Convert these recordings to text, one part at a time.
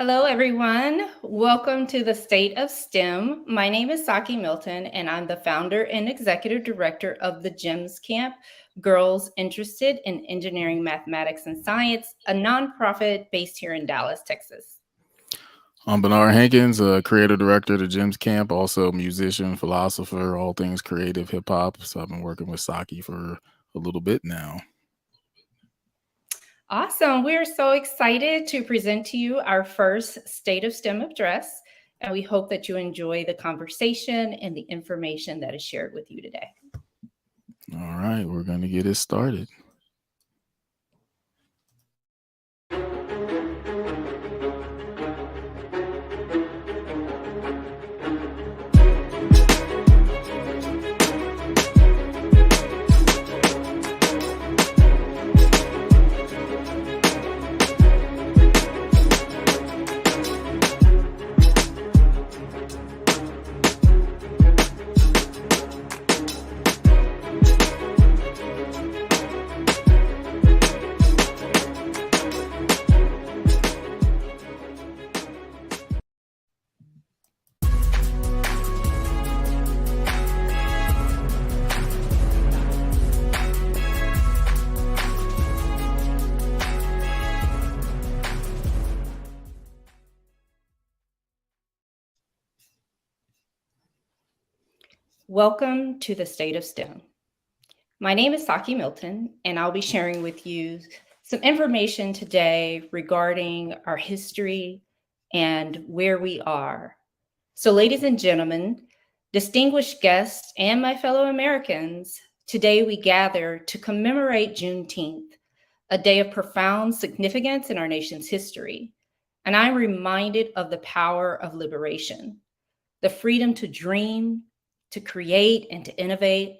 Hello, everyone. Welcome to the State of STEM. My name is Saki Milton, and I'm the founder and executive director of the GEMS Camp, Girls Interested in Engineering, Mathematics, and Science, a nonprofit based here in Dallas, Texas. I'm Bernard Hankins, creative director of the Gems Camp, also musician, philosopher, all things creative hip hop. So I've been working with Saki for a little bit now. Awesome. We're so excited to present to you our first State of STEM address, and we hope that you enjoy the conversation and the information that is shared with you today. All right, we're going to get it started. Welcome to the State of STEM. My name is Saki Milton, and I'll be sharing with you some information today regarding our history and where we are. So, ladies and gentlemen, distinguished guests, and my fellow Americans, today we gather to commemorate Juneteenth, a day of profound significance in our nation's history. And I'm reminded of the power of liberation, the freedom to dream, to create, and to innovate.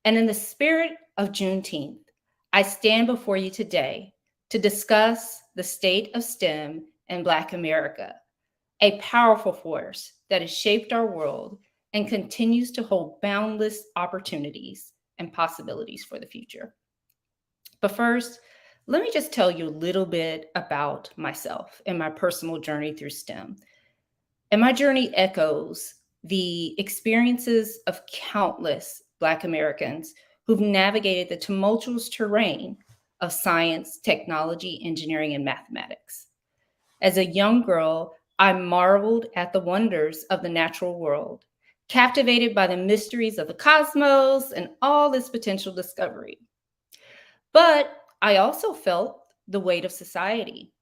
And in the spirit of Juneteenth, I stand before you today to discuss the state of STEM in Black America, a powerful force that has shaped our world and continues to hold boundless opportunities and possibilities for the future. But first, let me just tell you a little bit about myself and my personal journey through STEM. And my journey echoes the experiences of countless Black Americans who've navigated the tumultuous terrain of science, technology, engineering, and mathematics. As a young girl, I marveled at the wonders of the natural world, captivated by the mysteries of the cosmos and all its potential discovery. But I also felt the weight of society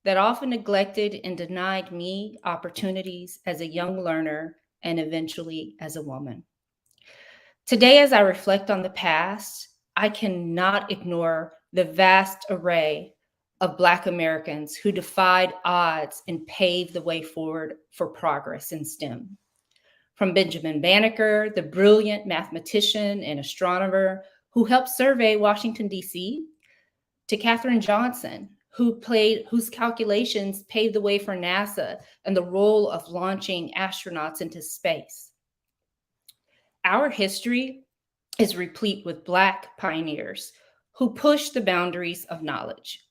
that often neglected and denied me opportunities as a young learner and eventually as a woman. Today, as I reflect on the past, I cannot ignore the vast array of Black Americans who defied odds and paved the way forward for progress in STEM. From Benjamin Banneker, the brilliant mathematician and astronomer who helped survey Washington, D.C., to Katherine Johnson, whose calculations paved the way for NASA and the role of launching astronauts into space. Our history is replete with Black pioneers who pushed the boundaries of knowledge.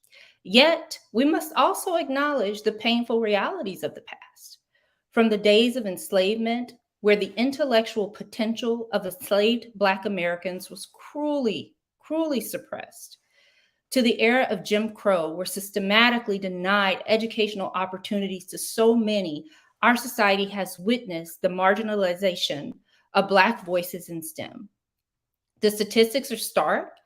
Yet, we must also acknowledge the painful realities of the past. From the days of enslavement, where the intellectual potential of enslaved Black Americans was cruelly suppressed, to the era of Jim Crow, where systematically denied educational opportunities to so many, our society has witnessed the marginalization of Black voices in STEM. The statistics are stark,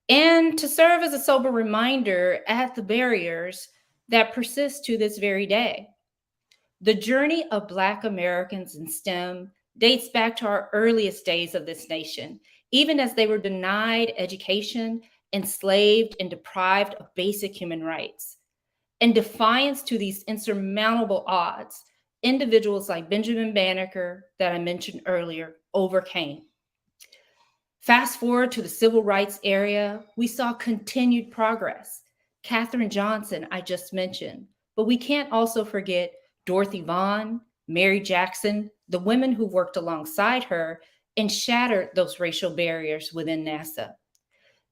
and to serve as a sober reminder at the barriers that persist to this very day. The journey of Black Americans in STEM dates back to our earliest days of this nation, even as they were denied education, enslaved, and deprived of basic human rights. In defiance to these insurmountable odds, individuals like Benjamin Banneker, that I mentioned earlier, overcame. Fast forward to the civil rights era, we saw continued progress. Katherine Johnson, I just mentioned, but we can't also forget Dorothy Vaughan, Mary Jackson, the women who worked alongside her and shattered those racial barriers within NASA.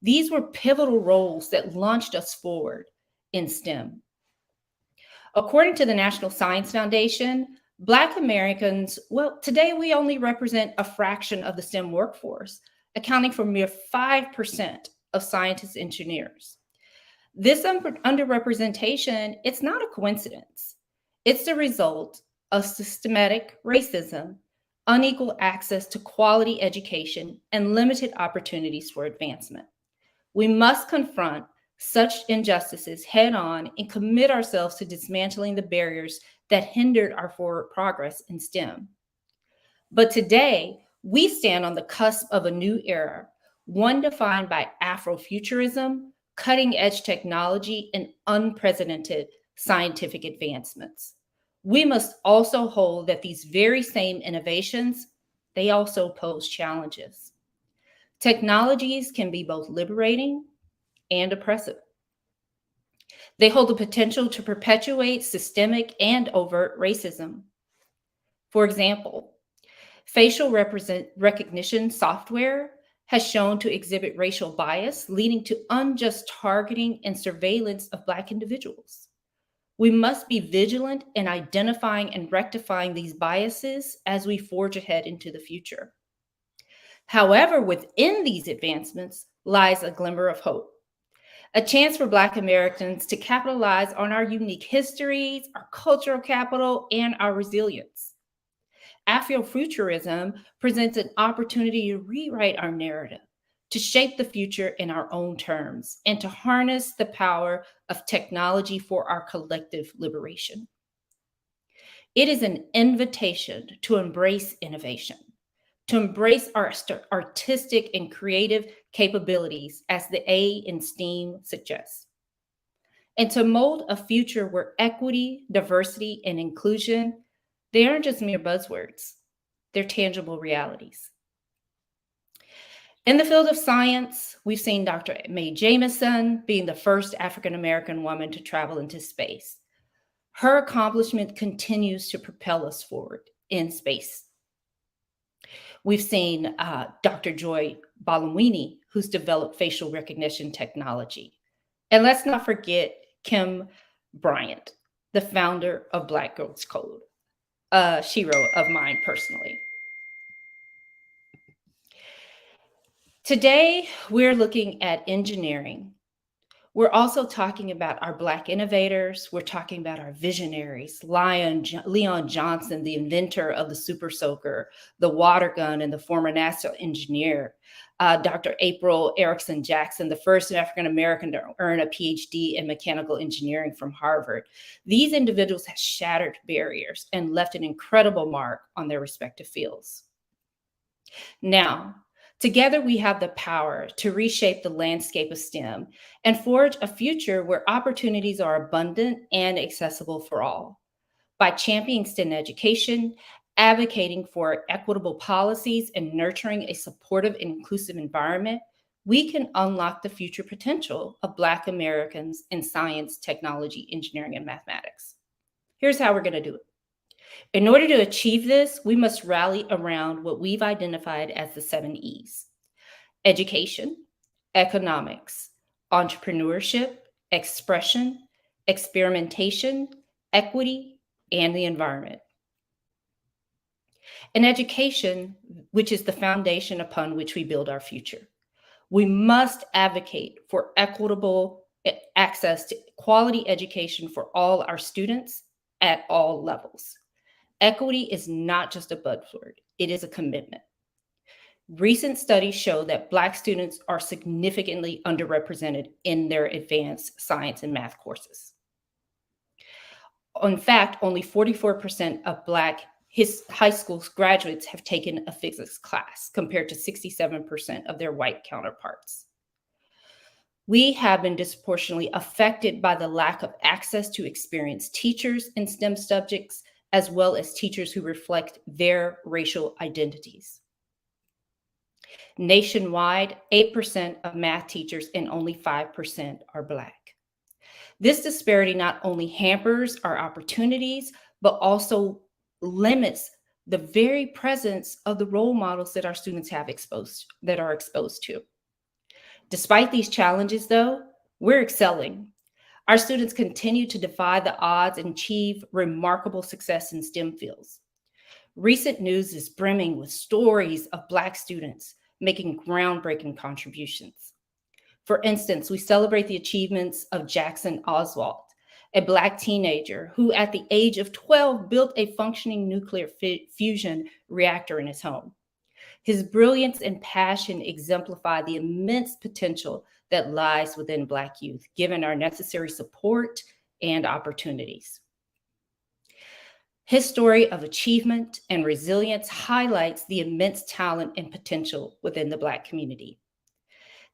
These were pivotal roles that launched us forward in STEM. According to the National Science Foundation, Black Americans, well, today we only represent a fraction of the STEM workforce, accounting for mere 5% of scientists and engineers. This underrepresentation, it's not a coincidence. It's the result of systematic racism, unequal access to quality education, and limited opportunities for advancement. We must confront such injustices head on and commit ourselves to dismantling the barriers that hindered our forward progress in STEM. But today, we stand on the cusp of a new era, one defined by Afrofuturism, cutting edge technology, and unprecedented scientific advancements. We must also hold that these very same innovations, they also pose challenges. Technologies can be both liberating and oppressive. They hold the potential to perpetuate systemic and overt racism. For example, facial recognition software has shown to exhibit racial bias, leading to unjust targeting and surveillance of Black individuals. We must be vigilant in identifying and rectifying these biases as we forge ahead into the future. However, within these advancements lies a glimmer of hope, a chance for Black Americans to capitalize on our unique histories, our cultural capital, and our resilience. Afrofuturism presents an opportunity to rewrite our narrative, to shape the future in our own terms, and to harness the power of technology for our collective liberation. It is an invitation to embrace innovation, to embrace our artistic and creative capabilities as the A in STEAM suggests, and to mold a future where equity, diversity, and inclusion, they aren't just mere buzzwords, they're tangible realities. In the field of science, we've seen Dr. Mae Jemison being the first African-American woman to travel into space. Her accomplishment continues to propel us forward in space. We've seen Dr. Joy Buolamwini, who's developed facial recognition technology. And let's not forget Kim Bryant, the founder of Black Girls Code, a hero of mine personally. Today, we're looking at engineering. We're also talking about our Black innovators. We're talking about our visionaries, Leon Johnson, the inventor of the Super Soaker, the water gun, and the former NASA engineer. Dr. April Erickson Jackson, the first African-American to earn a PhD in mechanical engineering from Harvard. These individuals have shattered barriers and left an incredible mark on their respective fields. Now, together, we have the power to reshape the landscape of STEM and forge a future where opportunities are abundant and accessible for all. By championing STEM education, advocating for equitable policies, and nurturing a supportive and inclusive environment, we can unlock the future potential of Black Americans in science, technology, engineering, and mathematics. Here's how we're going to do it. In order to achieve this, we must rally around what we've identified as the 7 E's: education, economics, entrepreneurship, expression, experimentation, equity, and the environment. In education, which is the foundation upon which we build our future, we must advocate for equitable access to quality education for all our students at all levels. Equity is not just a buzzword, it is a commitment. Recent studies show that Black students are significantly underrepresented in their advanced science and math courses. In fact, only 44% of Black high school graduates have taken a physics class, compared to 67% of their white counterparts. We have been disproportionately affected by the lack of access to experienced teachers in STEM subjects, as well as teachers who reflect their racial identities. Nationwide, 8% of math teachers and only 5% are Black. This disparity not only hampers our opportunities, but also limits the very presence of the role models that our students are exposed to. Despite these challenges, though, we're excelling. Our students continue to defy the odds and achieve remarkable success in STEM fields. Recent news is brimming with stories of Black students making groundbreaking contributions. For instance, we celebrate the achievements of Jackson Oswald, a Black teenager who, at the age of 12, built a functioning nuclear fusion reactor in his home. His brilliance and passion exemplify the immense potential that lies within Black youth, given our necessary support and opportunities. His story of achievement and resilience highlights the immense talent and potential within the Black community.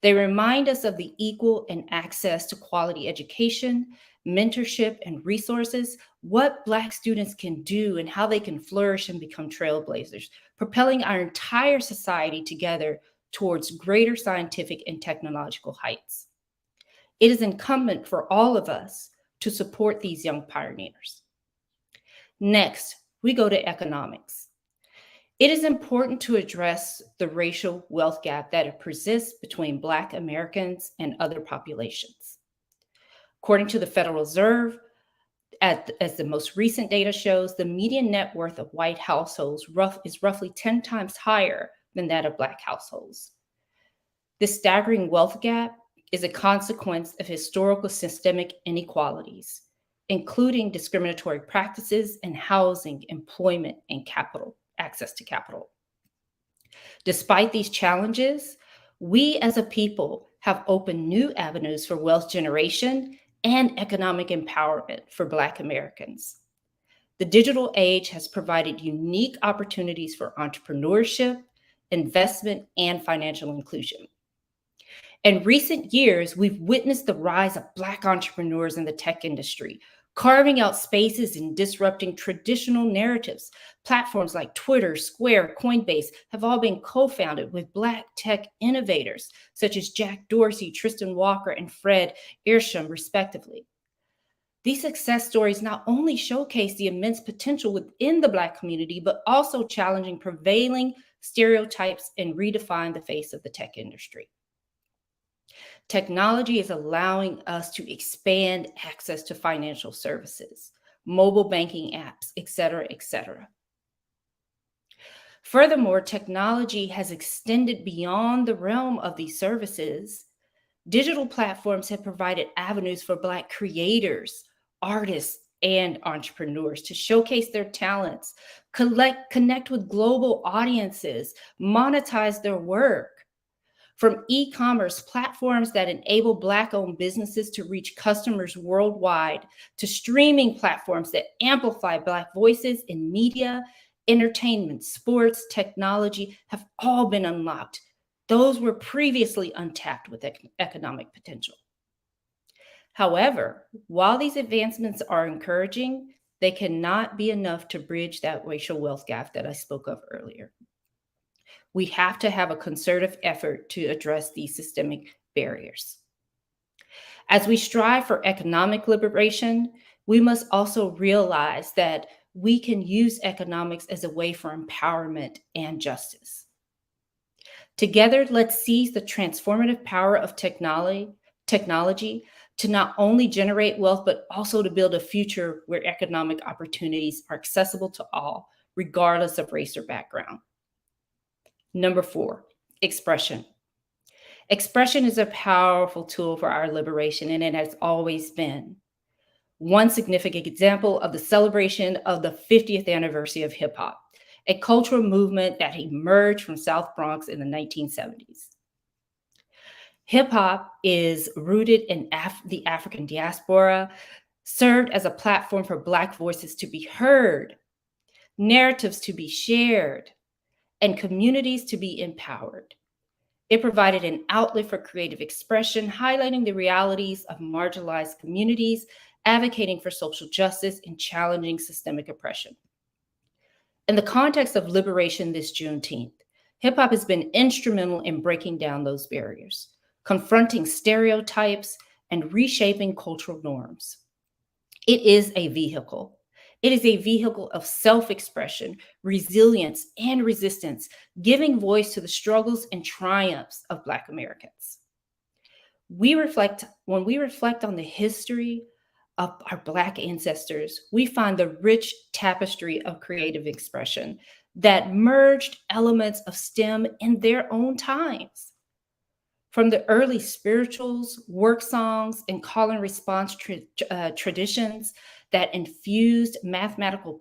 They remind us of the equal and access to quality education, mentorship, and resources, what Black students can do and how they can flourish and become trailblazers, propelling our entire society together towards greater scientific and technological heights. It is incumbent for all of us to support these young pioneers. Next, we go to economics. It is important to address the racial wealth gap that persists between Black Americans and other populations. According to the Federal Reserve, as the most recent data shows, the median net worth of white households is roughly 10 times higher than that of Black households. This staggering wealth gap is a consequence of historical systemic inequalities, including discriminatory practices in housing, employment, and capital, access to capital. Despite these challenges, we as a people have opened new avenues for wealth generation and economic empowerment for Black Americans. The digital age has provided unique opportunities for entrepreneurship, investment, and financial inclusion. In recent years, we've witnessed the rise of Black entrepreneurs in the tech industry, carving out spaces and disrupting traditional narratives. Platforms like Twitter, Square, Coinbase have all been co-founded with Black tech innovators, such as Jack Dorsey, Tristan Walker, and Fred Earsham, respectively. These success stories not only showcase the immense potential within the Black community, but also challenging prevailing stereotypes and redefine the face of the tech industry. Technology is allowing us to expand access to financial services, mobile banking apps, et cetera, et cetera. Furthermore, technology has extended beyond the realm of these services. Digital platforms have provided avenues for Black creators, artists, and entrepreneurs to showcase their talents, connect with global audiences, monetize their work. From e-commerce platforms that enable Black-owned businesses to reach customers worldwide, to streaming platforms that amplify Black voices in media, entertainment, sports, technology have all been unlocked. Those were previously untapped with economic potential. However, while these advancements are encouraging, they cannot be enough to bridge that racial wealth gap that I spoke of earlier. We have to have a concerted effort to address these systemic barriers. As we strive for economic liberation, we must also realize that we can use economics as a way for empowerment and justice. Together, let's seize the transformative power of technology to not only generate wealth, but also to build a future where economic opportunities are accessible to all, regardless of race or background. Number 4, expression. Expression is a powerful tool for our liberation, and it has always been. One significant example of the celebration of the 50th anniversary of hip hop, a cultural movement that emerged from South Bronx in the 1970s. Hip hop is rooted in the African diaspora, served as a platform for Black voices to be heard, narratives to be shared, and communities to be empowered. It provided an outlet for creative expression, highlighting the realities of marginalized communities, advocating for social justice, and challenging systemic oppression. In the context of liberation this Juneteenth, hip hop has been instrumental in breaking down those barriers, confronting stereotypes, and reshaping cultural norms. It is a vehicle. It is a vehicle of self-expression, resilience, and resistance, giving voice to the struggles and triumphs of Black Americans. When we reflect on the history of our Black ancestors, we find the rich tapestry of creative expression that merged elements of STEM in their own times. From the early spirituals, work songs, and call and response traditions that infused mathematical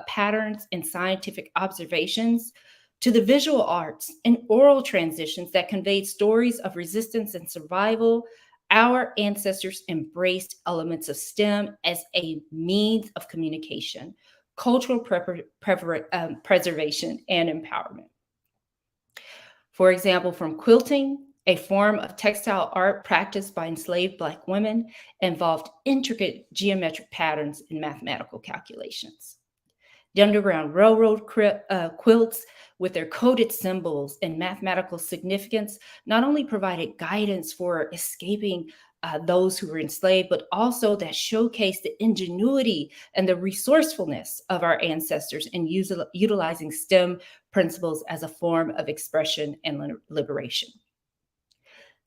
patterns and scientific observations, to the visual arts and oral transitions that conveyed stories of resistance and survival, our ancestors embraced elements of STEM as a means of communication, cultural preservation, and empowerment. For example, from quilting, a form of textile art practiced by enslaved Black women, involved intricate geometric patterns and mathematical calculations. The Underground Railroad quilts, with their coded symbols and mathematical significance, not only provided guidance for escaping those who were enslaved, but also that showcased the ingenuity and the resourcefulness of our ancestors in utilizing STEM principles as a form of expression and liberation.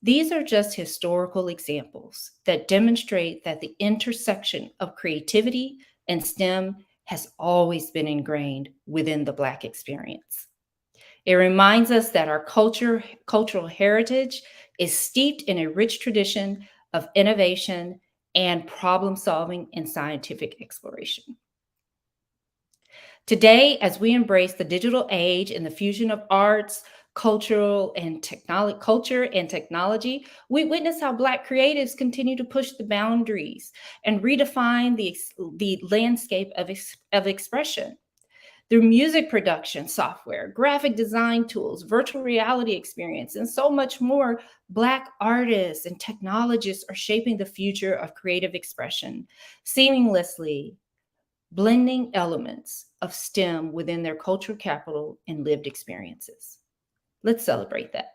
These are just historical examples that demonstrate that the intersection of creativity and STEM has always been ingrained within the Black experience. It reminds us that our cultural heritage is steeped in a rich tradition of innovation and problem solving and scientific exploration. Today, as we embrace the digital age and the fusion of arts, culture and technology, we witness how Black creatives continue to push the boundaries and redefine the landscape of expression. Through music production software, graphic design tools, virtual reality experience, and so much more, Black artists and technologists are shaping the future of creative expression, seamlessly blending elements of STEM within their cultural capital and lived experiences. Let's celebrate that.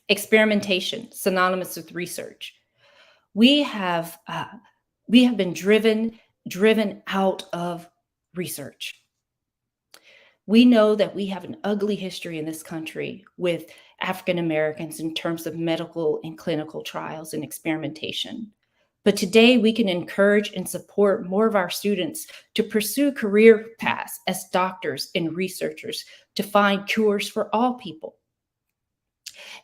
Experimentation, synonymous with research. We have been driven out of research. We know that we have an ugly history in this country with African Americans in terms of medical and clinical trials and experimentation. But today we can encourage and support more of our students to pursue career paths as doctors and researchers to find cures for all people.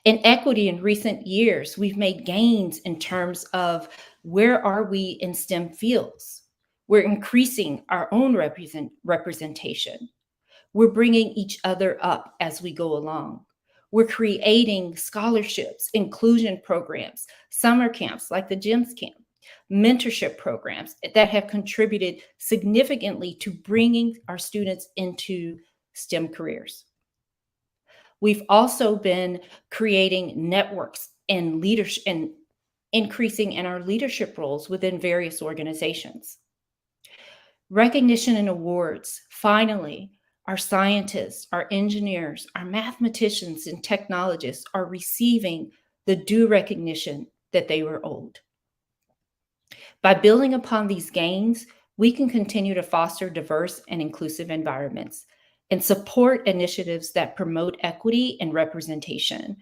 In equity in recent years, we've made gains in terms of where are we in STEM fields. We're increasing our own representation. We're bringing each other up as we go along. We're creating scholarships, inclusion programs, summer camps like the GEMS camp, mentorship programs that have contributed significantly to bringing our students into STEM careers. We've also been creating networks and leadership and increasing in our leadership roles within various organizations. Recognition and awards, finally, our scientists, our engineers, our mathematicians, and technologists are receiving the due recognition that they were owed. By building upon these gains, we can continue to foster diverse and inclusive environments and support initiatives that promote equity and representation.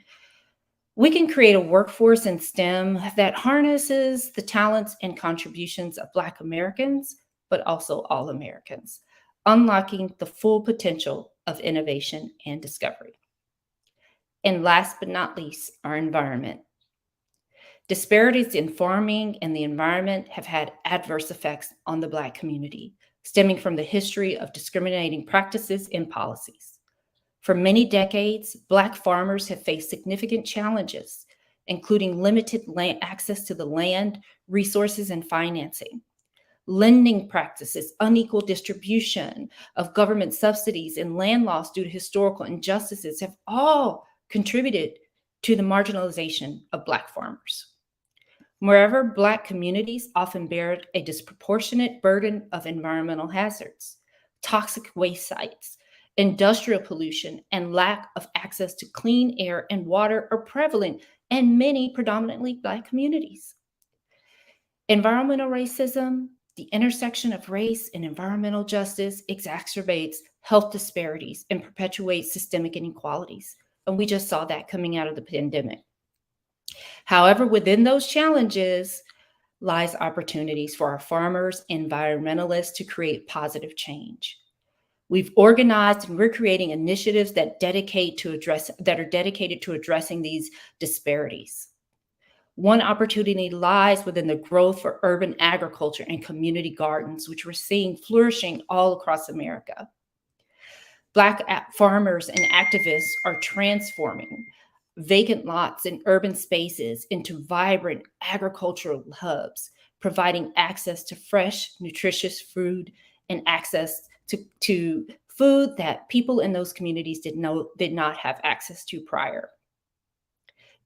We can create a workforce in STEM that harnesses the talents and contributions of Black Americans, but also all Americans, unlocking the full potential of innovation and discovery. And last but not least, our environment. Disparities in farming and the environment have had adverse effects on the Black community, stemming from the history of discriminating practices and policies. For many decades, Black farmers have faced significant challenges, including limited access to the land, resources, and financing. Lending practices, unequal distribution of government subsidies, and land loss due to historical injustices have all contributed to the marginalization of Black farmers. Moreover, Black communities often bear a disproportionate burden of environmental hazards. Toxic waste sites, industrial pollution, and lack of access to clean air and water are prevalent in many predominantly Black communities. Environmental racism, the intersection of race and environmental justice, exacerbates health disparities and perpetuates systemic inequalities. And we just saw that coming out of the pandemic. However, within those challenges lies opportunities for our farmers, environmentalists to create positive change. We've organized and we're creating initiatives that are dedicated to addressing these disparities. One opportunity lies within the growth for urban agriculture and community gardens, which we're seeing flourishing all across America. Black farmers and activists are transforming vacant lots in urban spaces into vibrant agricultural hubs, providing access to fresh, nutritious food and access to food that people in those communities did not have access to prior.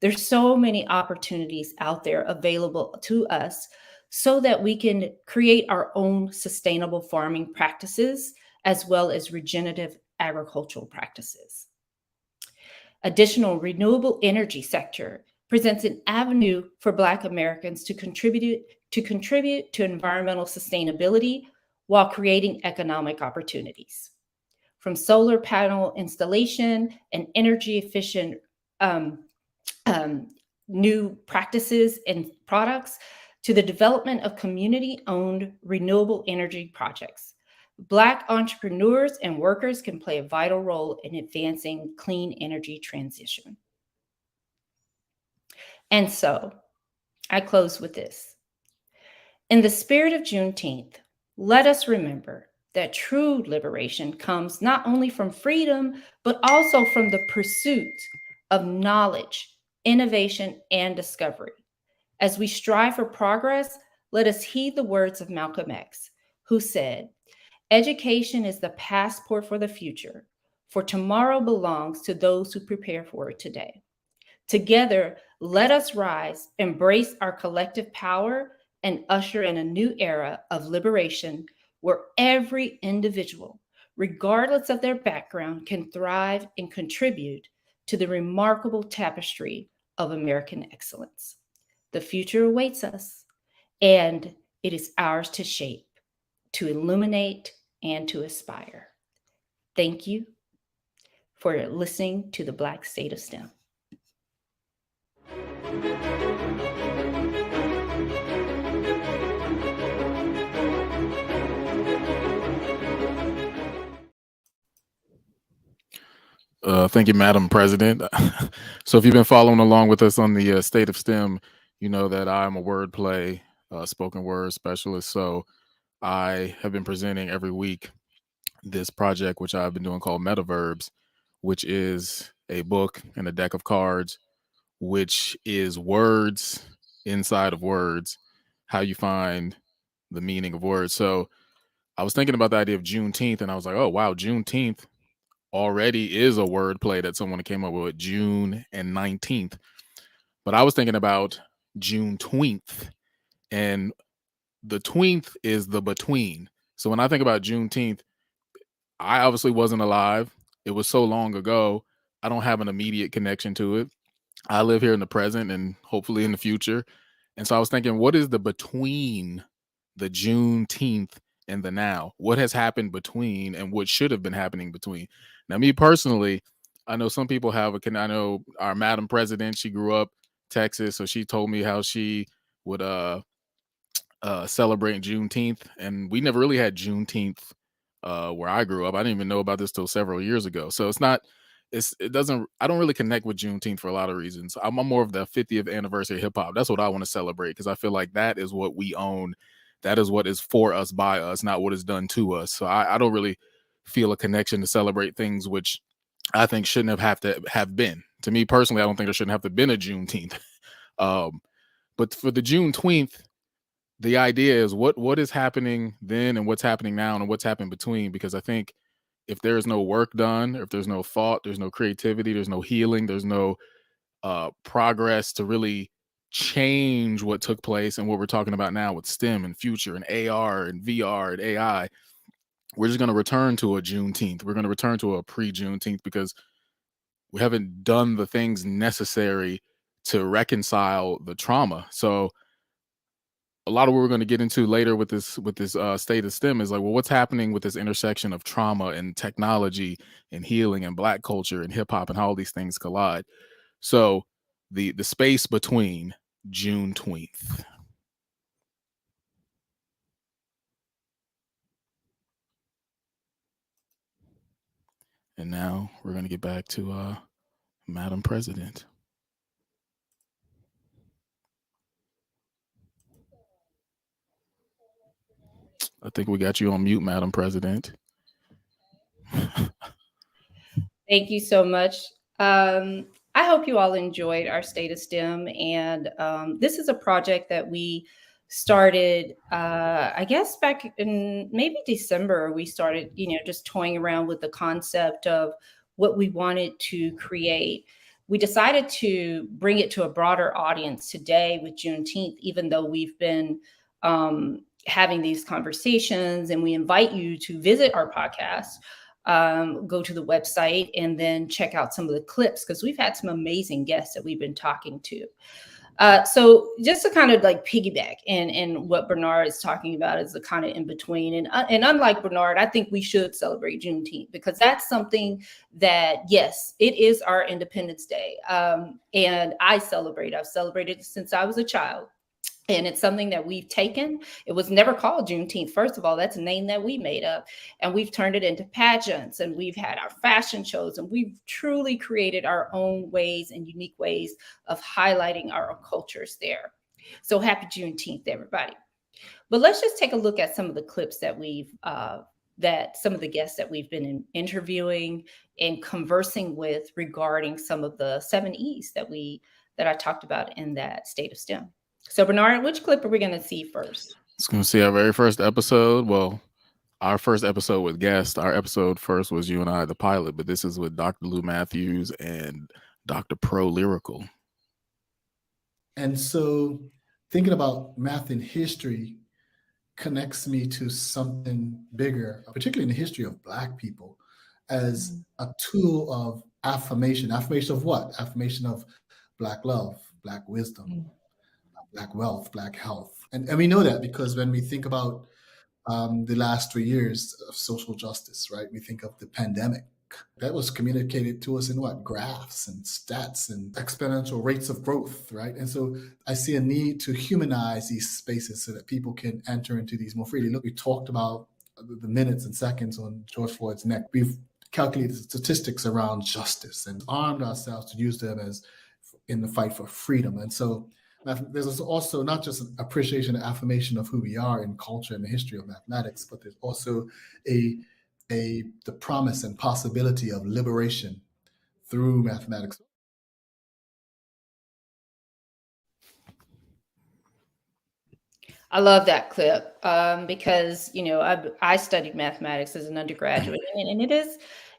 There's so many opportunities out there available to us so that we can create our own sustainable farming practices as well as regenerative agricultural practices. Additional renewable energy sector presents an avenue for Black Americans to contribute to environmental sustainability while creating economic opportunities. From solar panel installation and energy efficient um, um, new practices and products to the development of community owned renewable energy projects. Black entrepreneurs and workers can play a vital role in advancing clean energy transition. And so I close with this. In the spirit of Juneteenth, let us remember that true liberation comes not only from freedom, but also from the pursuit of knowledge, innovation, and discovery. As we strive for progress, let us heed the words of Malcolm X, who said, education is the passport for the future, for tomorrow belongs to those who prepare for it today. Together, let us rise, embrace our collective power, and usher in a new era of liberation where every individual, regardless of their background, can thrive and contribute to the remarkable tapestry of American excellence. The future awaits us, and it is ours to shape, to illuminate, and to aspire. Thank you for listening to the Black State of STEM. Thank you, Madam President. So if you've been following along with us on the State of STEM, you know that I'm a wordplay spoken word specialist. So I have been presenting every week this project, which I've been doing called Metaverbs, which is a book and a deck of cards, which is words inside of words, how you find the meaning of words. So I was thinking about the idea of Juneteenth, and I was like, oh, wow, Juneteenth already is a word play that someone came up with, June and 19th. But I was thinking about June tweenth, and the tweenth is the between. So when I think about Juneteenth, I obviously wasn't alive. It was so long ago. I don't have an immediate connection to it. I live here in the present and hopefully in the future. And so I was thinking, what is the between the Juneteenth and the now? What has happened between and what should have been happening between? Now, me personally, I know some people have I know our Madam President, she grew up Texas, so she told me how she would celebrate Juneteenth, and we never really had Juneteenth where I grew up. I didn't even know about this till several years ago. So it doesn't, I don't really connect with Juneteenth for a lot of reasons. I'm more of the 50th anniversary of hip hop. That's what I want to celebrate because I feel like that is what we own. That is what is for us, by us, not what is done to us. So I don't really feel a connection to celebrate things which I think shouldn't have to have been. To me personally, I don't think there shouldn't have to been a Juneteenth. But for the Juneteenth, the idea is what is happening then and what's happening now and what's happened between. Because I think if there is no work done, if there's no thought, there's no creativity, there's no healing, there's no progress to really change what took place and what we're talking about now with STEM and future and AR and VR and AI, we're just going to return to a Juneteenth. We're going to return to a pre-Juneteenth because we haven't done the things necessary to reconcile the trauma. So a lot of what we're going to get into later with this state of STEM is like, well, what's happening with this intersection of trauma and technology and healing and Black culture and hip hop and how all these things collide. So the space between June 20th. And now we're going to get back to Madam President. I think we got you on mute, Madam President. Thank you so much. I hope you all enjoyed our State of STEM. And this is a project that we started, I guess, back in maybe December. We started, just toying around with the concept of what we wanted to create. We decided to bring it to a broader audience today with Juneteenth, even though we've been having these conversations, and we invite you to visit our podcast. Go to the website and then check out some of the clips, because we've had some amazing guests that we've been talking to. So just to kind of like piggyback and what Bernard is talking about is the kind of in between. And unlike Bernard, I think we should celebrate Juneteenth, because that's something that, yes, it is our Independence Day. And I've celebrated it since I was a child. And it's something that we've taken. It was never called Juneteenth. First of all, that's a name that we made up. And we've turned it into pageants, and we've had our fashion shows, and we've truly created our own ways and unique ways of highlighting our cultures there. So happy Juneteenth, everybody. But let's just take a look at some of the clips that some of the guests that we've been interviewing and conversing with regarding some of the 7 E's that I talked about in that State of STEM. So Bernard, which clip are we going to see first? It's going to see our very first episode. Well, our first episode with guests. Our episode first was you and I, the pilot, but this is with Dr. Lou Matthews and Dr. Pro Lyrical. And so thinking about math and history connects me to something bigger, particularly in the history of Black people, as a tool of affirmation. Affirmation of what? Affirmation of Black love, Black wisdom, Black wealth, Black health. And we know that because when we think about the last 3 years of social justice, right? We think of the pandemic. That was communicated to us in what? Graphs and stats and exponential rates of growth, right? And so I see a need to humanize these spaces so that people can enter into these more freely. Look, we talked about the minutes and seconds on George Floyd's neck. We've calculated statistics around justice and armed ourselves to use them as in the fight for freedom. And so there's also not just an appreciation and affirmation of who we are in culture and the history of mathematics, but there's also the promise and possibility of liberation through mathematics. I love that clip because, I studied mathematics as an undergraduate, and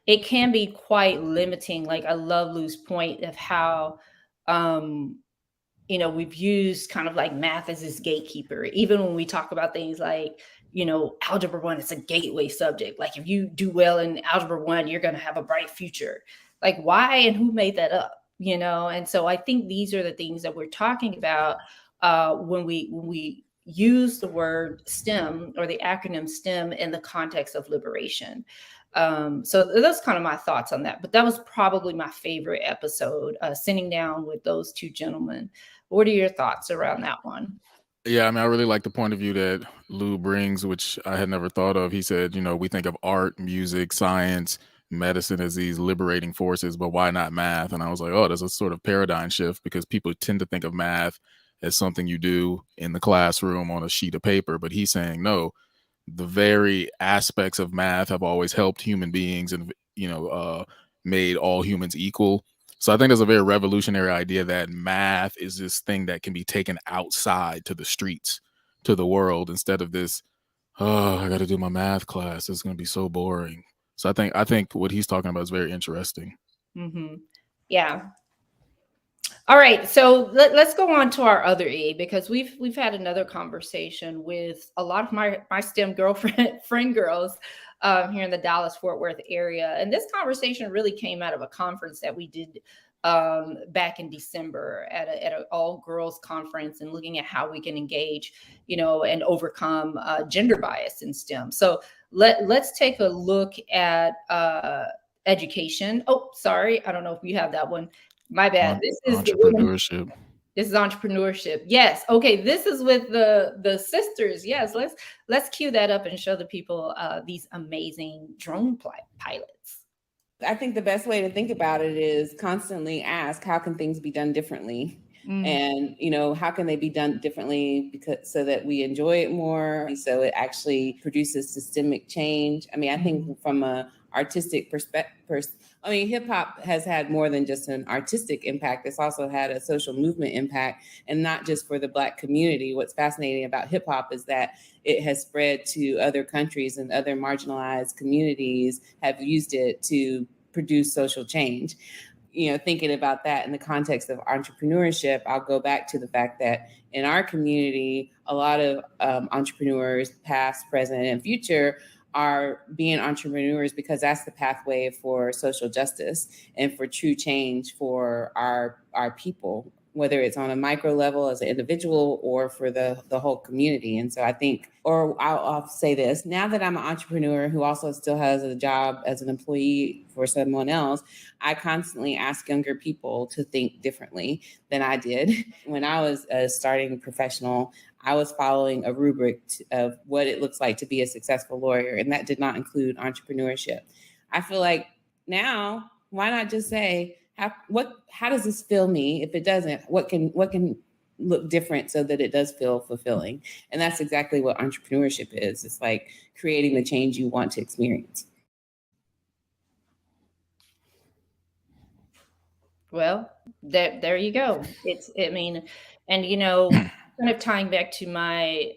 it can be quite limiting. Like, I love Lou's point of how, we've used kind of like math as this gatekeeper, even when we talk about things like, algebra 1 is a gateway subject. Like, if you do well in algebra 1, you're going to have a bright future. Like, why and who made that up? And so I think these are the things that we're talking about when we use the word STEM or the acronym STEM in the context of liberation. So that's kind of my thoughts on that. But that was probably my favorite episode, sitting down with those two gentlemen. What are your thoughts around that one? Yeah, I mean, I really like the point of view that Lou brings, which I had never thought of. He said, we think of art, music, science, medicine as these liberating forces, but why not math? And I was like, oh, there's a sort of paradigm shift, because people tend to think of math as something you do in the classroom on a sheet of paper. But he's saying, no, the very aspects of math have always helped human beings and, made all humans equal. So I think there's a very revolutionary idea that math is this thing that can be taken outside to the streets, to the world, instead of this, oh, I got to do my math class. It's going to be so boring. So I think what he's talking about is very interesting. Mm-hmm. Yeah. All right, so let's go on to our other E, because we've had another conversation with a lot of my STEM friend girls here in the Dallas-Fort Worth area, and this conversation really came out of a conference that we did back in December at an all-girls conference, and looking at how we can engage, and overcome gender bias in STEM. So let's take a look at education. Oh, sorry, I don't know if you have that one. My bad. This is the women. Entrepreneurship. This is entrepreneurship. Yes. Okay. This is with the sisters. Yes. Let's cue that up and show the people these amazing drone pilots. I think the best way to think about it is constantly ask, how can things be done differently? And, how can they be done differently so that we enjoy it more, so it actually produces systemic change? I mean, I think from a artistic perspective, hip hop has had more than just an artistic impact. It's also had a social movement impact, and not just for the Black community. What's fascinating about hip hop is that it has spread to other countries, and other marginalized communities have used it to produce social change. Thinking about that in the context of entrepreneurship, I'll go back to the fact that in our community, a lot of entrepreneurs, past, present, and future, are being entrepreneurs because that's the pathway for social justice and for true change for our people, whether it's on a micro level as an individual or for the whole community. And so I think, or I'll say this, now that I'm an entrepreneur who also still has a job as an employee for someone else, I constantly ask younger people to think differently than I did. When I was a starting professional, I was following a rubric of what it looks like to be a successful lawyer, and that did not include entrepreneurship. I feel like now, why not just say, how does this feel me? If it doesn't, what can look different so that it does feel fulfilling? And that's exactly what entrepreneurship is. It's like creating the change you want to experience. Well, there you go. Kind of tying back to my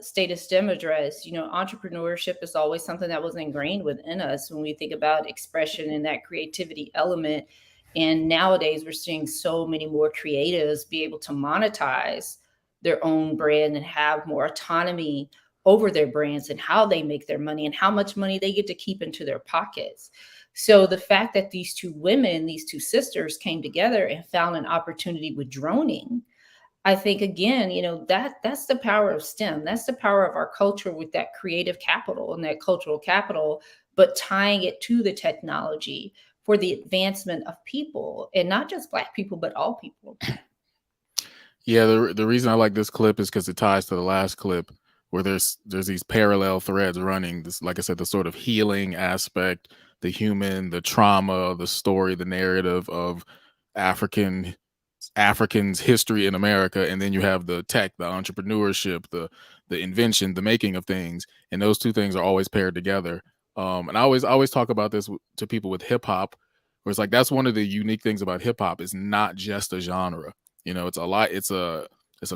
State of STEM address, entrepreneurship is always something that was ingrained within us when we think about expression and that creativity element. And nowadays, we're seeing so many more creatives be able to monetize their own brand and have more autonomy over their brands and how they make their money and how much money they get to keep into their pockets. So the fact that these two women, these two sisters, came together and found an opportunity with droning, I think, again, that's the power of STEM. That's the power of our culture with that creative capital and that cultural capital, but tying it to the technology for the advancement of people, and not just Black people, but all people. Yeah, the reason I like this clip is because it ties to the last clip where there's these parallel threads running. This, like I said, the sort of healing aspect, the human, the trauma, the story, the narrative of Africans' history in America, and then you have the tech, the entrepreneurship, the invention, the making of things, and those two things are always paired together. And I always talk about this to people with hip hop, where it's like that's one of the unique things about hip hop is not just a genre. It's a lot. It's a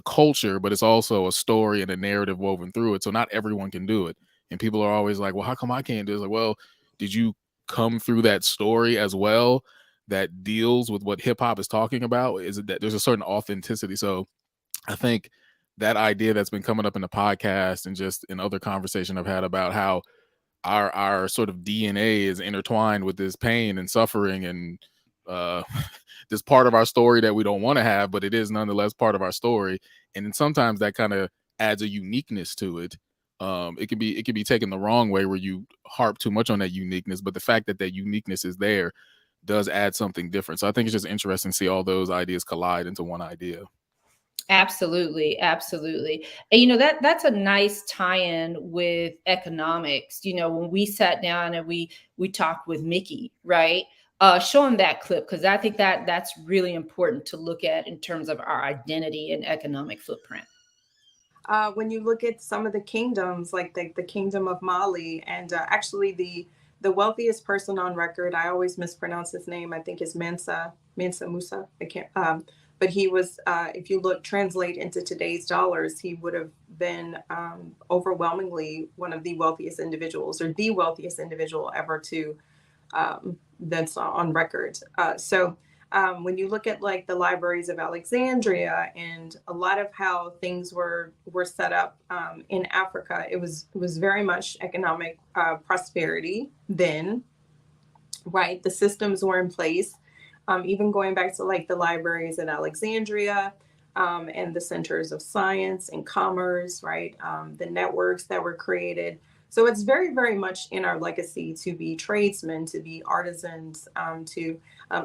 culture, but it's also a story and a narrative woven through it. So not everyone can do it, and people are always like, "Well, how come I can't do it?" It's like, well, did you come through that story as well that deals with what hip hop is talking about? Is it that there's a certain authenticity? So I think that idea that's been coming up in the podcast and just in other conversation I've had about how our sort of DNA is intertwined with this pain and suffering and this part of our story that we don't want to have, but it is nonetheless part of our story. And then sometimes that kind of adds a uniqueness to it. It can be taken the wrong way where you harp too much on that uniqueness, but the fact that uniqueness is there does add something different. So I think it's just interesting to see all those ideas collide into one idea. Absolutely, absolutely. And that's a nice tie-in with economics. When we sat down and we talked with Mickey, right? Show him that clip, because I think that's really important to look at in terms of our identity and economic footprint. When you look at some of the kingdoms, like the kingdom of Mali, and actually the wealthiest person on record, I always mispronounce his name. I think is Mansa Musa. I can't. But he was, if you translate into today's dollars, he would have been overwhelmingly one of the wealthiest individuals, or the wealthiest individual ever to that's on record. So when you look at like the libraries of Alexandria and a lot of how things were set up in Africa, it was very much economic prosperity then, right? The systems were in place. Even going back to like the libraries in Alexandria and the centers of science and commerce, right? The networks that were created. So it's very, very much in our legacy to be tradesmen, to be artisans,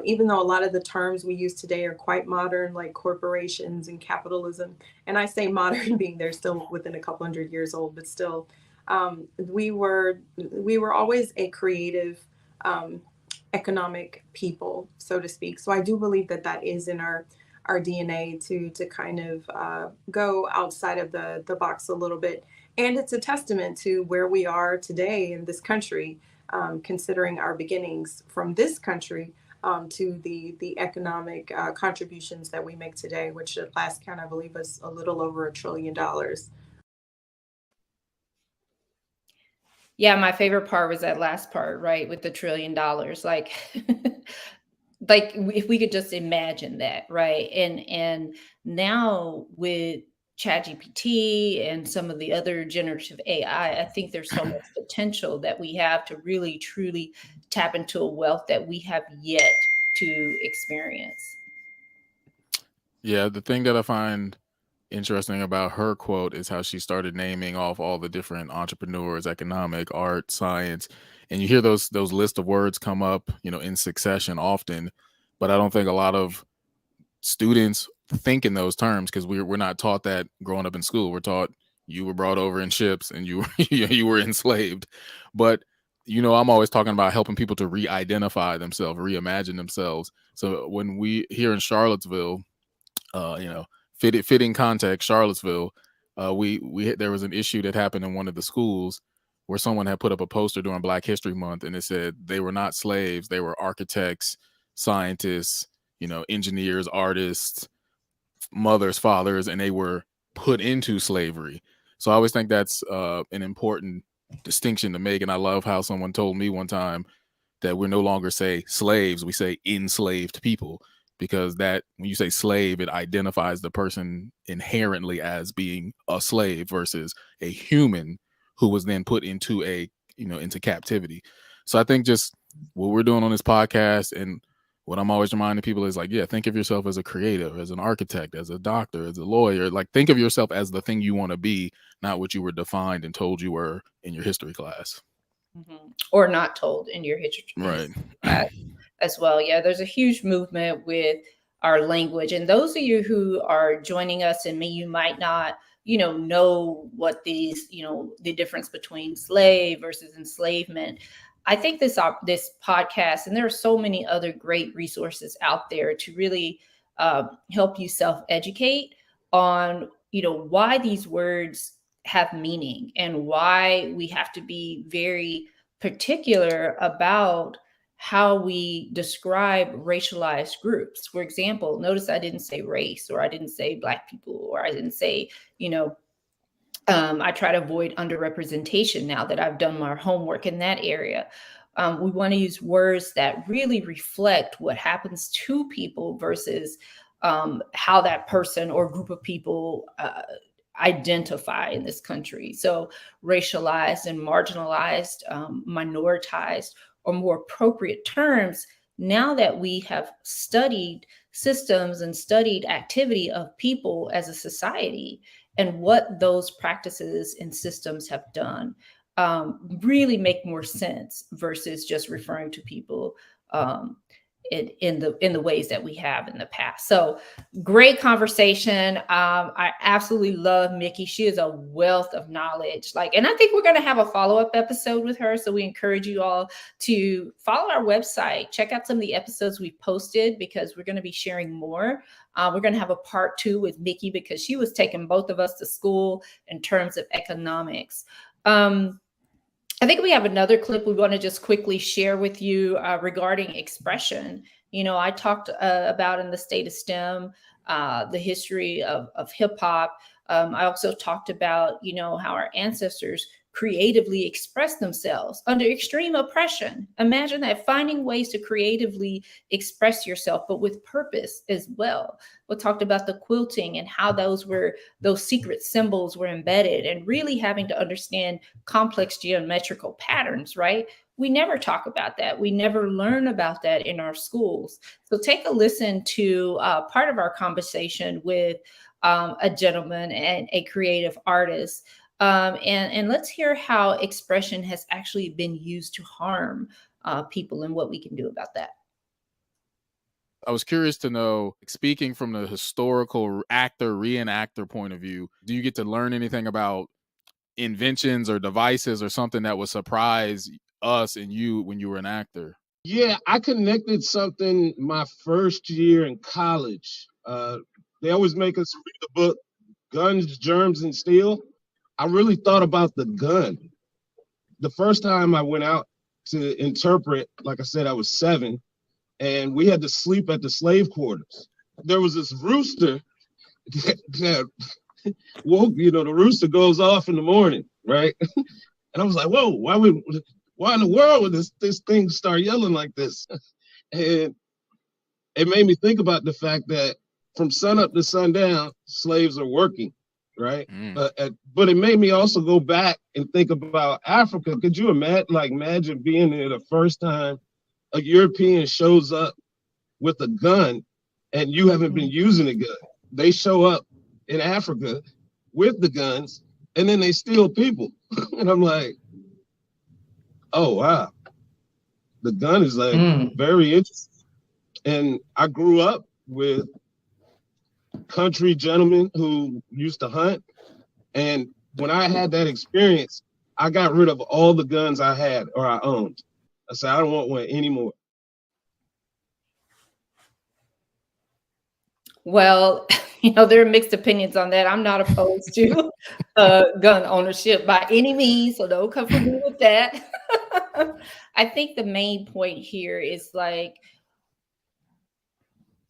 even though a lot of the terms we use today are quite modern, like corporations and capitalism. And I say modern being they're still within a couple hundred years old, but still, we were always a creative, economic people, so to speak. So I do believe that that is in our DNA to kind of go outside of the box a little bit. And it's a testament to where we are today in this country, considering our beginnings from this country, to the economic contributions that we make today, which at last count, I believe, was a little over $1 trillion. Yeah, my favorite part was that last part, right, with the $1 trillion. Like, like if we could just imagine that, right? And now with ChatGPT and some of the other generative AI, I think there's so much potential that we have to really truly tap into a wealth that we have yet to experience. Yeah, the thing that I find interesting about her quote is how she started naming off all the different entrepreneurs, economic, art, science, and you hear those list of words come up, in succession often, but I don't think a lot of students think in those terms because we're not taught that growing up in school. We're taught you were brought over in ships and you were you were enslaved. But I'm always talking about helping people to re-identify themselves, reimagine themselves. So when we here in Charlottesville, fitting context, Charlottesville, we there was an issue that happened in one of the schools where someone had put up a poster during Black History Month and it said they were not slaves, they were architects, scientists, engineers, artists, mothers, fathers, and they were put into slavery. So I always think that's an important distinction to make. And I love how someone told me one time that we're no longer say slaves, we say enslaved people, because that when you say slave, it identifies the person inherently as being a slave versus a human who was then put into into captivity. So I think just what we're doing on this podcast and what I'm always reminding people is like, yeah, think of yourself as a creative, as an architect, as a doctor, as a lawyer. Like, think of yourself as the thing you want to be, not what you were defined and told you were in your history class. Mm-hmm. Or not told in your history class as well. Yeah, there's a huge movement with our language. And those of you who are joining us and you might not, know what these, the difference between slave versus enslavement. I think this podcast, and there are so many other great resources out there to really help you self-educate on, why these words have meaning and why we have to be very particular about how we describe racialized groups. For example, notice I didn't say race, or I didn't say Black people, or I didn't say, I try to avoid underrepresentation now that I've done my homework in that area. We want to use words that really reflect what happens to people versus how that person or group of people identify in this country. So racialized and marginalized, minoritized, or more appropriate terms, now that we have studied systems and studied activity of people as a society and what those practices and systems have done, really make more sense versus just referring to people in the ways that we have in the past. So great conversation. I absolutely love Mickey. She is a wealth of knowledge. And I think we're going to have a follow-up episode with her. So we encourage you all to follow our website, check out some of the episodes we've posted, because we're going to be sharing more. We're going to have a part 2 with Mickey because she was taking both of us to school in terms of economics. I think we have another clip we want to just quickly share with you regarding expression. I talked about in the State of STEM, the history of hip hop. I also talked about, how our ancestors creatively express themselves under extreme oppression. Imagine that, finding ways to creatively express yourself, but with purpose as well. We talked about the quilting and how those secret symbols were embedded, and really having to understand complex geometrical patterns, right? We never talk about that. We never learn about that in our schools. So take a listen to part of our conversation with a gentleman and a creative artist And let's hear how expression has actually been used to harm people and what we can do about that. I was curious to know, speaking from the historical actor, reenactor point of view, do you get to learn anything about inventions or devices or something that would surprise us and you when you were an actor? Yeah, I connected something my first year in college. They always make us read the book Guns, Germs, and Steel. I really thought about the gun. The first time I went out to interpret, like I said, I was 7, and we had to sleep at the slave quarters. There was this rooster that woke, the rooster goes off in the morning, right? And I was like, whoa, why in the world would this thing start yelling like this? And it made me think about the fact that from sunup to sundown, slaves are working, right? But it made me also go back and think about Africa. Could you imagine being there the first time a European shows up with a gun and you haven't been using a gun? They show up in Africa with the guns and then they steal people. And I'm like, oh, wow. The gun is very interesting. And I grew up with country gentlemen who used to hunt. And when I had that experience, I got rid of all the guns I had or I owned. I said, I don't want one anymore. Well, there are mixed opinions on that. I'm not opposed to gun ownership by any means, so don't come for me with that. I think the main point here is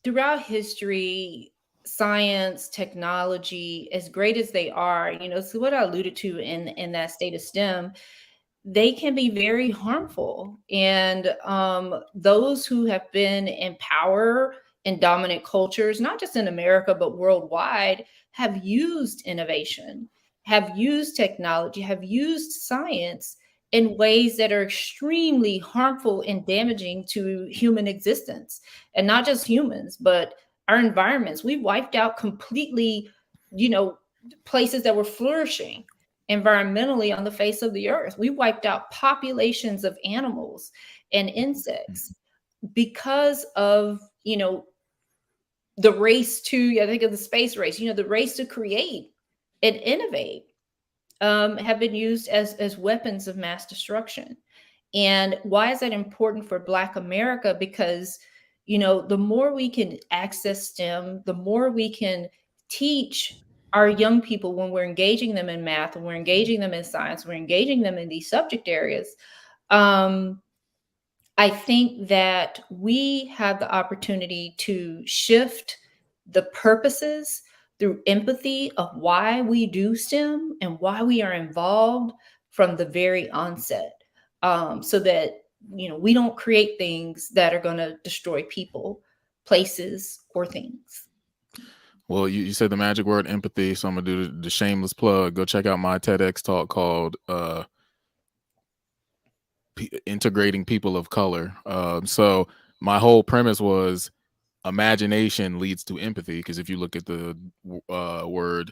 throughout history, science, technology, as great as they are, so what I alluded to in that state of STEM, they can be very harmful. And those who have been in power in dominant cultures, not just in America, but worldwide, have used innovation, have used technology, have used science in ways that are extremely harmful and damaging to human existence. And not just humans, but our environments. We've wiped out completely, places that were flourishing environmentally on the face of the earth. We wiped out populations of animals and insects because of, the race to, I think of the space race, the race to create and innovate. Have been used as weapons of mass destruction. And why is that important for Black America? Because, the more we can access STEM, the more we can teach our young people when we're engaging them in math, when we're engaging them in science, we're engaging them in these subject areas. I think that we have the opportunity to shift the purposes through empathy of why we do STEM and why we are involved from the very onset, so that, we don't create things that are going to destroy people, places, or things. Well, you said the magic word empathy, so I'm going to do the shameless plug. Go check out my TEDx talk called Integrating People of Color. So my whole premise was imagination leads to empathy, because if you look at the word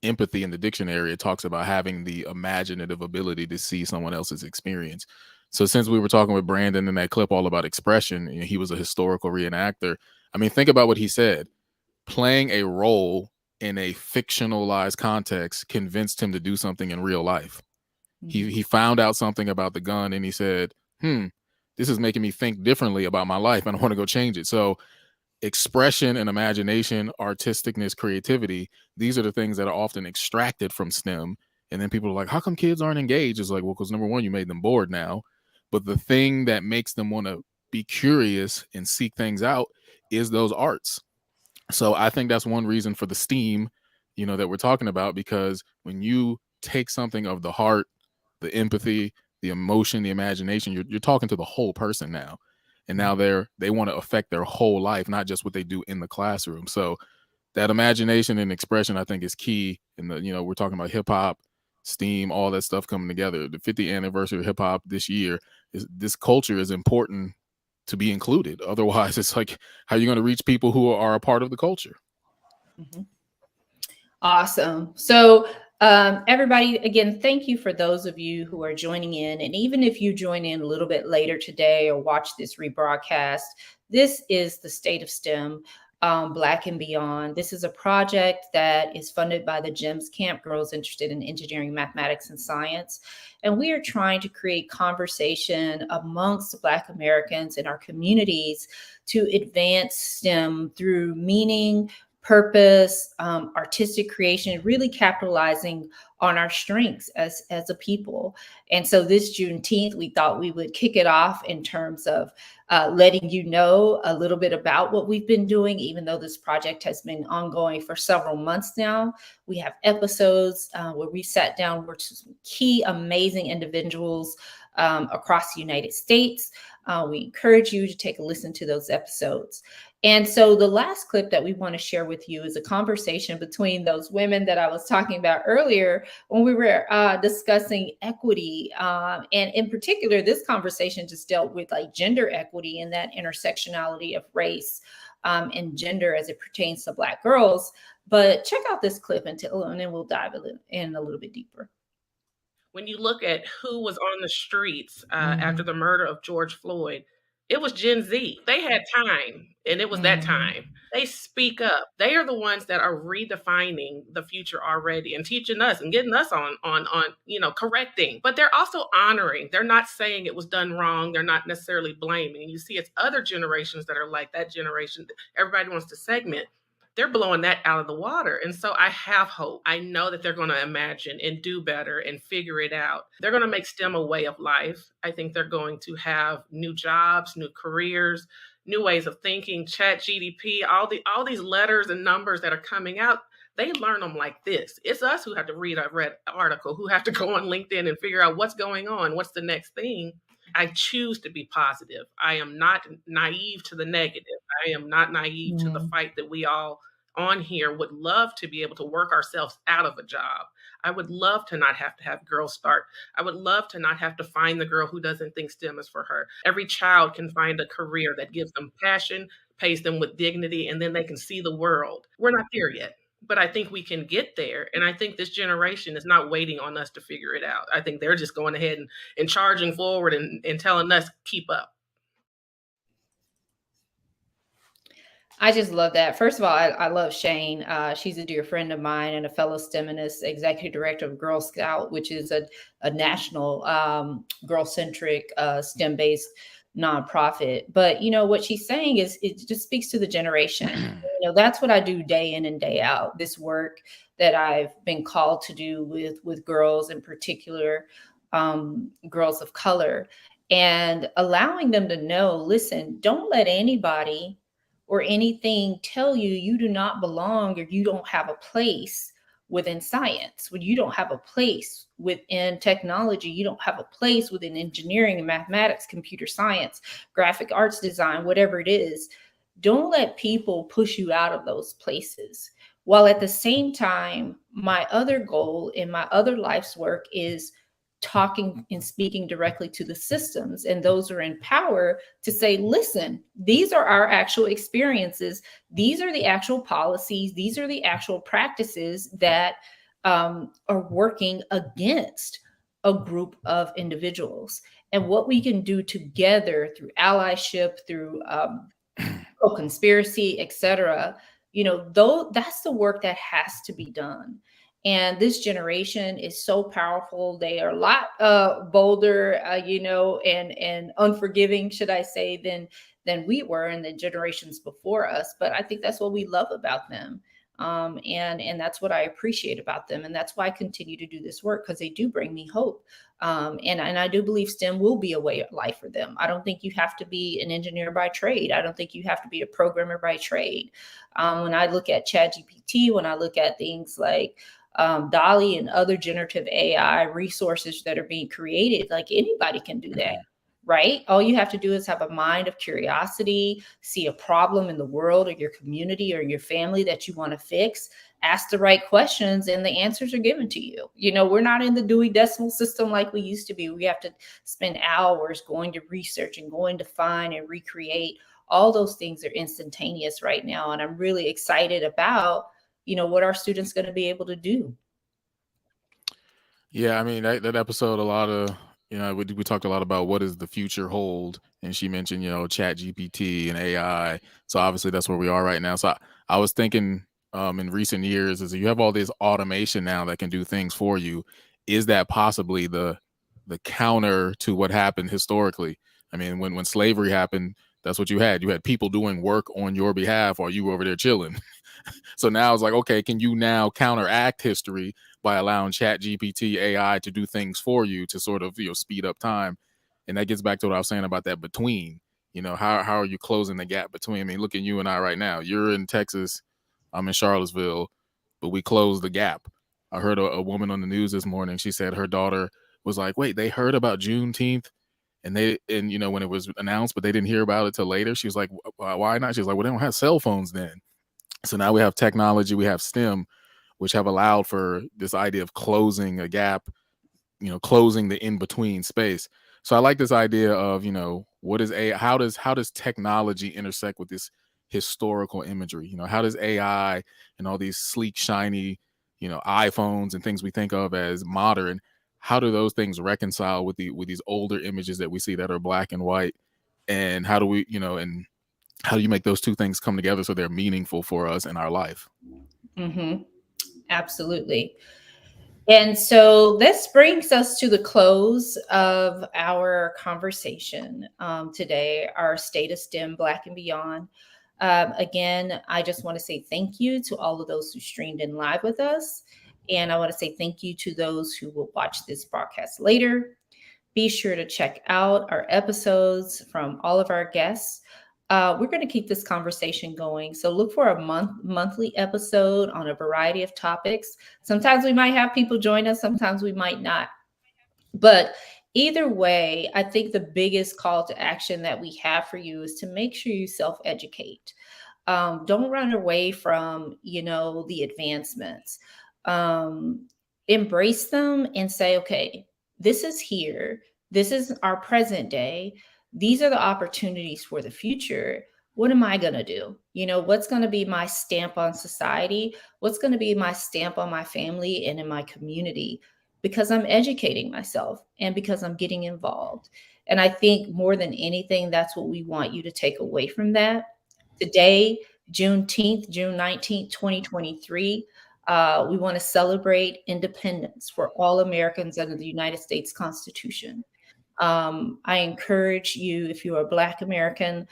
empathy in the dictionary, it talks about having the imaginative ability to see someone else's experience. So since we were talking with Brandon in that clip all about expression, he was a historical reenactor. I mean, think about what he said. Playing a role in a fictionalized context convinced him to do something in real life. He found out something about the gun and he said, this is making me think differently about my life and I want to go change it. So expression and imagination, artisticness, creativity, these are the things that are often extracted from STEM. And then people are like, how come kids aren't engaged? It's like, well, because number one, you made them bored now. But the thing that makes them want to be curious and seek things out is those arts. So I think that's one reason for the STEAM, that we're talking about, because when you take something of the heart, the empathy, the emotion, the imagination, you're talking to the whole person now. And now they want to affect their whole life, not just what they do in the classroom. So that imagination and expression, I think, is key. In the, we're talking about hip hop, STEAM, all that stuff coming together. The 50th anniversary of hip hop this year, this culture is important to be included. Otherwise, it's like, how are you going to reach people who are a part of the culture? Awesome. So Everybody, again, thank you for those of you who are joining in. And even if you join in a little bit later today or watch this rebroadcast, this is the State of STEM, Black and Beyond. This is a project that is funded by the GEMS Camp, Girls Interested in Engineering, Mathematics, and Science. And we are trying to create conversation amongst Black Americans in our communities to advance STEM through meaning, purpose, artistic creation, really capitalizing on our strengths as a people. And so this Juneteenth, we thought we would kick it off in terms of letting you know a little bit about what we've been doing, even though this project has been ongoing for several months now. We have episodes where we sat down with some key, amazing individuals across the United States. We encourage you to take a listen to those episodes. And so the last clip that we want to share with you is a conversation between those women that I was talking about earlier when we were discussing equity. And in particular, this conversation just dealt with like gender equity and that intersectionality of race and gender as it pertains to Black girls. But check out this clip and then we'll dive in a little bit deeper. When you look at who was on the streets after the murder of George Floyd, it was Gen Z. They had time, and it was that time. They speak up. They are the ones that are redefining the future already and teaching us and getting us on correcting. But they're also honoring. They're not saying it was done wrong. They're not necessarily blaming. And you see it's other generations that are like that generation. Everybody wants to segment. They're blowing that out of the water. And so I have hope. I know that they're going to imagine and do better and figure it out. They're going to make STEM a way of life. I think they're going to have new jobs, new careers, new ways of thinking, chat GDP, all these letters and numbers that are coming out. They learn them like this. It's us who have to read a red article, who have to go on LinkedIn and figure out what's going on, what's the next thing. I choose to be positive. I am not naive to the negative. I am not naive to the fight that we all on here would love to be able to work ourselves out of a job. I would love to not have to have girls start. I would love to not have to find the girl who doesn't think STEM is for her. Every child can find a career that gives them passion, pays them with dignity, and then they can see the world. We're not there yet, but I think we can get there. And I think this generation is not waiting on us to figure it out. I think they're just going ahead and charging forward and telling us, keep up. I just love that. First of all, I love Shane. She's a dear friend of mine and a fellow STEMinist, executive director of Girl Scout, which is a national girl-centric STEM-based nonprofit. But what she's saying is it just speaks to the generation. That's what I do day in and day out. This work that I've been called to do with girls, in particular, girls of color, and allowing them to know, listen, don't let anybody or anything tell you do not belong or you don't have a place within science, when you don't have a place within technology, you don't have a place within engineering and mathematics, computer science, graphic arts design, whatever it is. Don't let people push you out of those places. While at the same time, my other goal in my other life's work is talking and speaking directly to the systems and those who are in power to say, listen, these are our actual experiences. These are the actual policies. These are the actual practices that are working against a group of individuals. And what we can do together through allyship, through co-conspiracy, et cetera, that's the work that has to be done. And this generation is so powerful. They are a lot bolder, and unforgiving, should I say, than we were in the generations before us. But I think that's what we love about them. And that's what I appreciate about them. And that's why I continue to do this work, because they do bring me hope. And I do believe STEM will be a way of life for them. I don't think you have to be an engineer by trade. I don't think you have to be a programmer by trade. When I look at ChatGPT, when I look at things like DALL-E and other generative AI resources that are being created, like anybody can do that, right? All you have to do is have a mind of curiosity, see a problem in the world or your community or your family that you want to fix, ask the right questions, and the answers are given to you. We're not in the Dewey Decimal System like we used to be. We have to spend hours going to research and going to find and recreate. All those things are instantaneous right now. And I'm really excited about what our students going to be able to do. Yeah, I mean that episode, a lot of we talked a lot about what does the future hold, and she mentioned Chat GPT and AI. So obviously that's where we are right now. So I was thinking in recent years, is you have all this automation now that can do things for you. Is that possibly the counter to what happened historically? I mean, when slavery happened, that's what you had. You had people doing work on your behalf while you were over there chilling. So now it's like, okay, can you now counteract history by allowing Chat GPT AI to do things for you to sort of speed up time? And that gets back to what I was saying about that between. How are you closing the gap between? I mean, look at you and I right now. You're in Texas, I'm in Charlottesville, but we closed the gap. I heard a woman on the news this morning. She said her daughter was like, wait, they heard about Juneteenth and when it was announced, but they didn't hear about it till later. She was like, why not? She was like, well, they don't have cell phones then. So now we have technology, we have STEM, which have allowed for this idea of closing a gap, closing the in-between space. So I like this idea of, what is how does technology intersect with this historical imagery? How does AI and all these sleek, shiny, iPhones and things we think of as modern, how do those things reconcile with these older images that we see that are black and white? And how do we, and how do you make those two things come together so they're meaningful for us in our life? Mm-hmm. Absolutely. And so this brings us to the close of our conversation today, our State of STEM Black and Beyond. Again, I just want to say thank you to all of those who streamed in live with us. And I want to say thank you to those who will watch this broadcast later. Be sure to check out our episodes from all of our guests. We're going to keep this conversation going. So look for a monthly episode on a variety of topics. Sometimes we might have people join us, sometimes we might not. But either way, I think the biggest call to action that we have for you is to make sure you self-educate. Don't run away from, the advancements. Embrace them and say, okay, this is here. This is our present day. These are the opportunities for the future. What am I going to do? What's going to be my stamp on society? What's going to be my stamp on my family and in my community? Because I'm educating myself and because I'm getting involved. And I think more than anything, that's what we want you to take away from that. Today, Juneteenth, June 19th, 2023, we want to celebrate independence for all Americans under the United States Constitution. I encourage you, if you're a Black American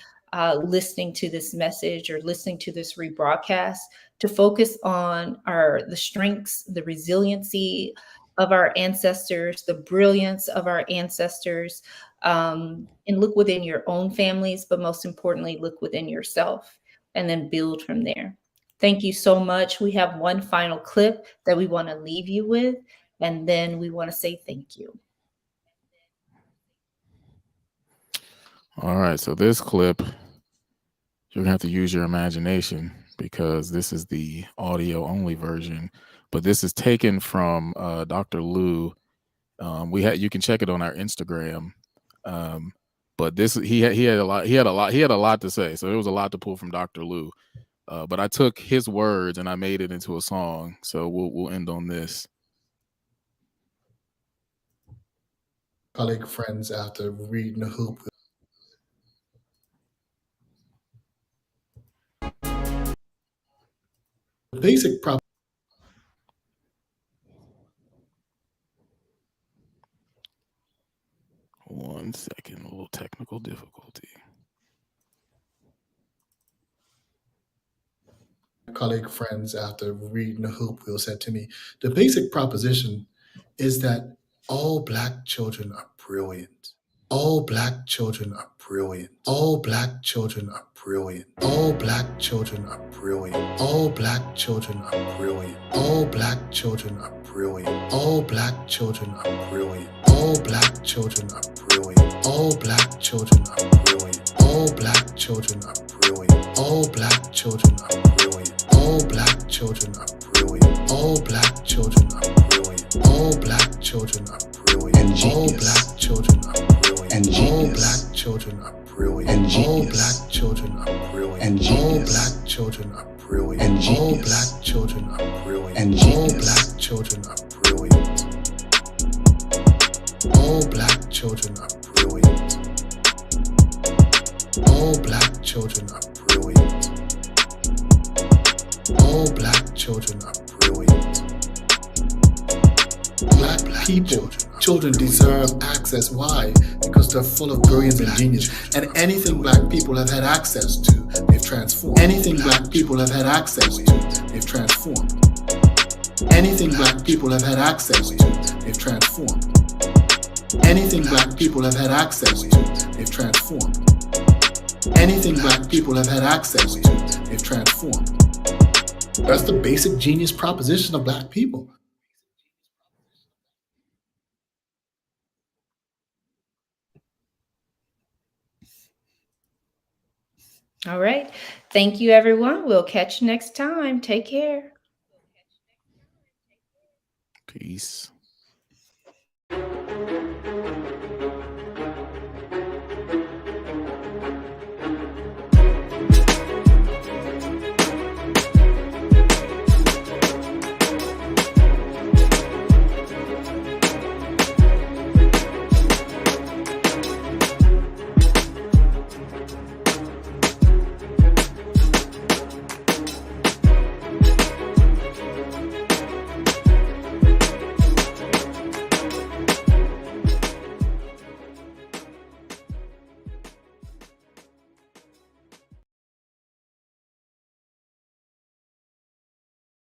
listening to this message or listening to this rebroadcast, to focus on the strengths, the resiliency of our ancestors, the brilliance of our ancestors, and look within your own families, but most importantly, look within yourself and then build from there. Thank you so much. We have one final clip that we want to leave you with, and then we want to say thank you. All right, so this clip, you're gonna have to use your imagination because this is the audio only version, but this is taken from Dr. Lou. You can check it on our Instagram. But he had a lot to say, so there was a lot to pull from Dr. Lou. But I took his words and I made it into a song. So we'll end on this. Colleague friends, after reading the hoop. The basic problem. One second, a little technical difficulty. Colleague friends, after reading the hoop wheel, said to me, the basic proposition is that all Black children are brilliant. All Black children are brilliant. All Black children are brilliant. All Black children are brilliant. All Black children are brilliant. All Black children are brilliant. All Black children are brilliant. All Black children are brilliant. All Black children are brilliant. All Black children are brilliant. All Black children are brilliant. All Black children are brilliant. All Black children are brilliant. All Black children are brilliant. All Black children are brilliant. All Black children are brilliant. All Black children are brilliant. All Black children are brilliant. All Black children are brilliant. All Black children are brilliant. children are brilliant. All Black children are brilliant. All Black children are brilliant. Black people, children deserve access. Why? Because they're full of brilliance and genius. And anything Black people have had access to, they've transformed. Anything Black people have had access to, they've transformed. Anything Black people have had access to, they've transformed. Anything Black people have had access to, they've transformed. Anything Black people have had access to, they've transformed. That's the basic genius proposition of Black people. All right. Thank you, everyone. We'll catch you next time. Take care. Peace.